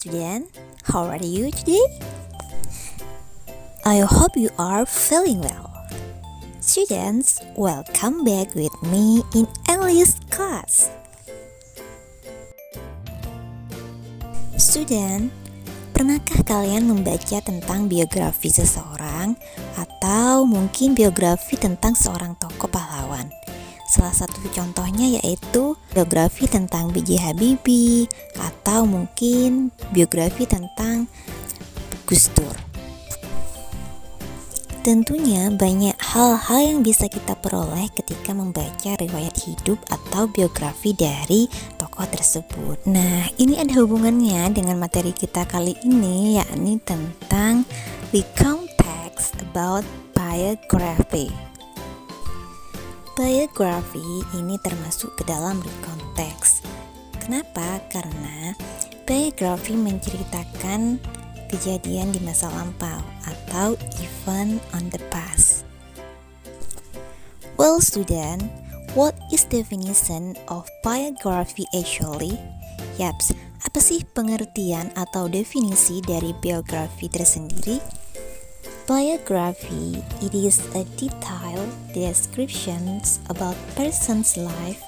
student, how are you today? I hope you are feeling well. Students, welcome back with me in English class. Student, pernahkah kalian membaca tentang biografi seseorang atau mungkin biografi tentang seorang tokoh pahlawan? Salah satu contohnya yaitu biografi tentang B.J. Habibie atau mungkin biografi tentang Gus Dur. Tentunya banyak hal-hal yang bisa kita peroleh ketika membaca riwayat hidup atau biografi dari tokoh tersebut. Nah, ini ada hubungannya dengan materi kita kali ini, yakni tentang recount text about biography. Biografi ini termasuk ke dalam recount text. Kenapa? Karena biografi menceritakan kejadian di masa lampau atau event on the past. Well, student, what is definition of biography actually? Yaps, apa sih pengertian atau definisi dari biografi tersendiri? Biography, it is a detailed description about person's life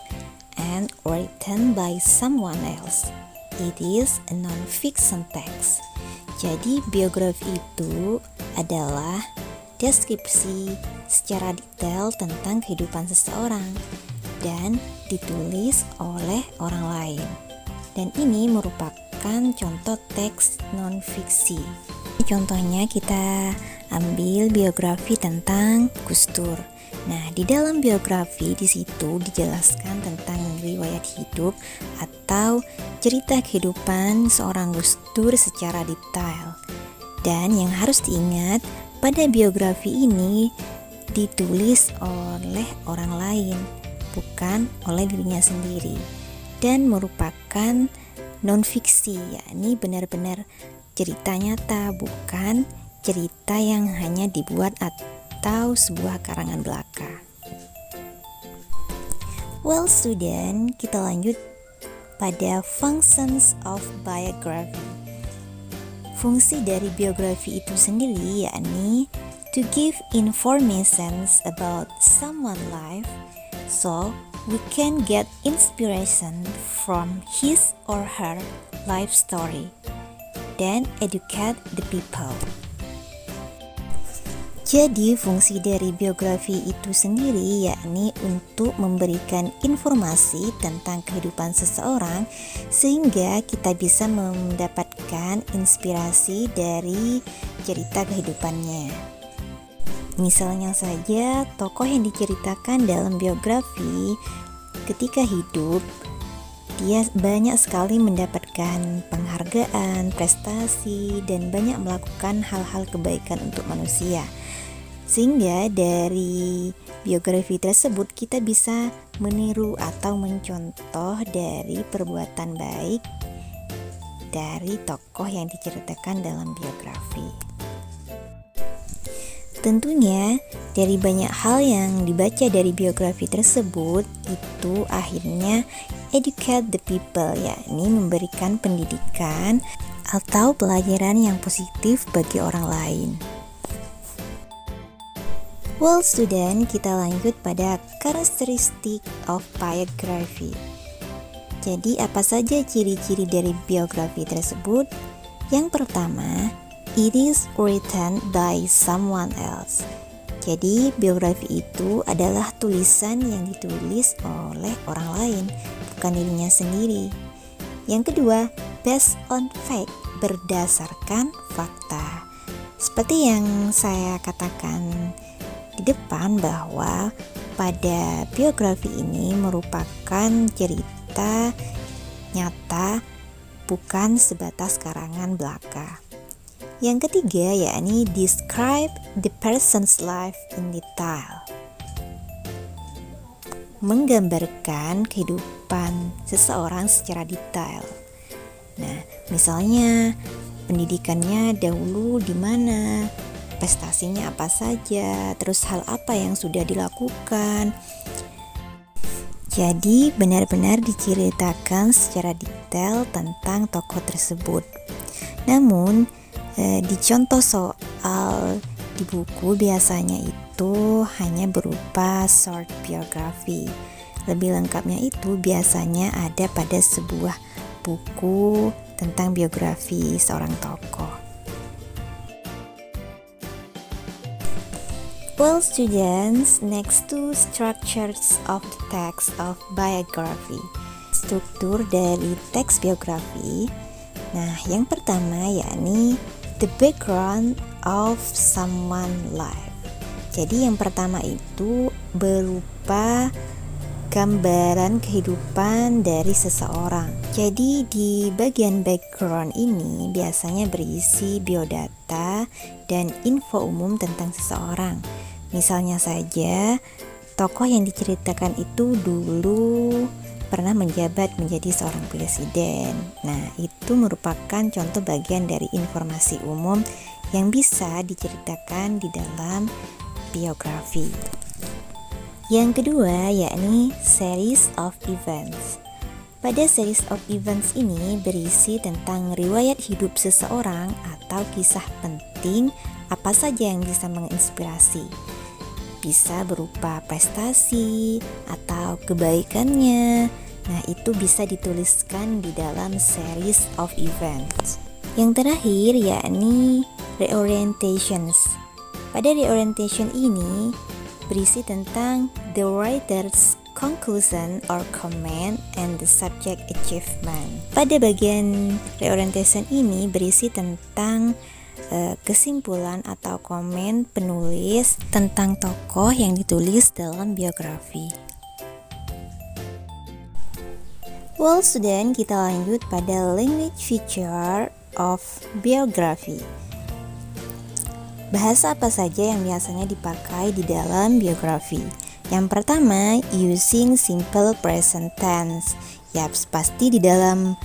and written by someone else. It is a non-fiction text. Jadi biografi itu adalah deskripsi secara detail tentang kehidupan seseorang dan ditulis oleh orang lain. Dan ini merupakan contoh teks non-fiksi. Contohnya kita ambil biografi tentang Gus Dur. Nah, di dalam biografi di situ dijelaskan tentang riwayat hidup atau cerita kehidupan seorang Gus Dur secara detail. Dan yang harus diingat, pada biografi ini ditulis oleh orang lain, bukan oleh dirinya sendiri, dan merupakan non-fiksi, yakni benar-benar cerita nyata, bukan cerita yang hanya dibuat atau sebuah karangan belaka. Well, student, kita lanjut pada functions of biography. Fungsi dari biografi itu sendiri yakni to give informations about someone's life, so we can get inspiration from his or her life story, then educate the people. Jadi fungsi dari biografi itu sendiri yakni untuk memberikan informasi tentang kehidupan seseorang sehingga kita bisa mendapatkan inspirasi dari cerita kehidupannya. Misalnya saja tokoh yang diceritakan dalam biografi ketika hidup dia banyak sekali mendapatkan penghargaan, prestasi, dan banyak melakukan hal-hal kebaikan untuk manusia. Sehingga dari biografi tersebut kita bisa meniru atau mencontoh dari perbuatan baik dari tokoh yang diceritakan dalam biografi. Tentunya dari banyak hal yang dibaca dari biografi tersebut itu akhirnya educate the people, yakni memberikan pendidikan atau pelajaran yang positif bagi orang lain. Well, student, kita lanjut pada characteristic of biography. Jadi apa saja ciri-ciri dari biografi tersebut? Yang pertama, it is written by someone else. Jadi biografi itu adalah tulisan yang ditulis oleh orang lain, bukan dirinya sendiri. Yang kedua, based on fact, berdasarkan fakta. Seperti yang saya katakan di depan bahwa pada biografi ini merupakan cerita nyata, bukan sebatas karangan belaka. Yang ketiga yakni describe the person's life in detail, menggambarkan kehidupan seseorang secara detail. Nah, misalnya pendidikannya dahulu di mana, prestasinya apa saja, terus hal apa yang sudah dilakukan. Jadi benar-benar diceritakan secara detail tentang tokoh tersebut. Namun di contoh soal di buku biasanya itu hanya berupa short biography. Lebih lengkapnya itu biasanya ada pada sebuah buku tentang biografi seorang tokoh. Well students, next to structures of the text of biography, struktur dari teks biografi. Nah, yang pertama yakni the background of someone life. Jadi yang pertama itu berupa gambaran kehidupan dari seseorang. Jadi di bagian background ini biasanya berisi biodata dan info umum tentang seseorang. Misalnya saja, tokoh yang diceritakan itu dulu pernah menjabat menjadi seorang presiden. Nah, itu merupakan contoh bagian dari informasi umum yang bisa diceritakan di dalam biografi. Yang kedua yakni series of events. Pada series of events ini berisi tentang riwayat hidup seseorang atau kisah penting apa saja yang bisa menginspirasi. Bisa berupa prestasi atau kebaikannya. Nah, itu bisa dituliskan di dalam series of events. Yang terakhir yakni reorientations. Pada reorientation ini berisi tentang the writer's conclusion or comment and the subject achievement. Pada bagian reorientation ini berisi tentang kesimpulan atau komen penulis tentang tokoh yang ditulis dalam biografi. Well student, kita lanjut pada language feature of biography. Bahasa apa saja yang biasanya dipakai di dalam biografi? Yang pertama, using simple present tense. Yaps, pasti di dalam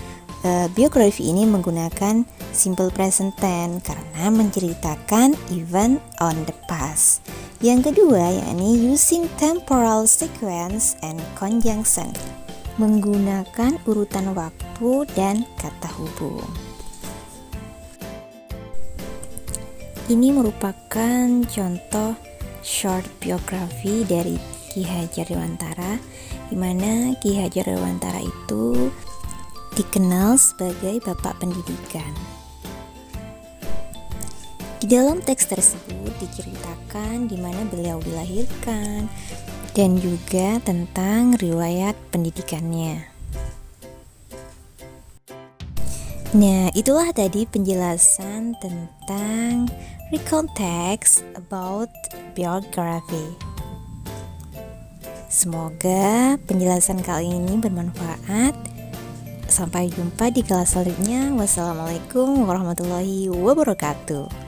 biografi ini menggunakan simple present tense karena menceritakan event on the past. Yang kedua, yakni using temporal sequence and conjunction. Menggunakan urutan waktu dan kata hubung. Ini merupakan contoh short biografi dari Ki Hajar Dewantara, di mana Ki Hajar Dewantara itu dikenal sebagai bapak pendidikan. Di dalam teks tersebut diceritakan di mana beliau dilahirkan dan juga tentang riwayat pendidikannya. Nah, itulah tadi penjelasan tentang recount text about biography. Semoga penjelasan kali ini bermanfaat. Sampai jumpa di kelas selanjutnya. Wassalamualaikum warahmatullahi wabarakatuh.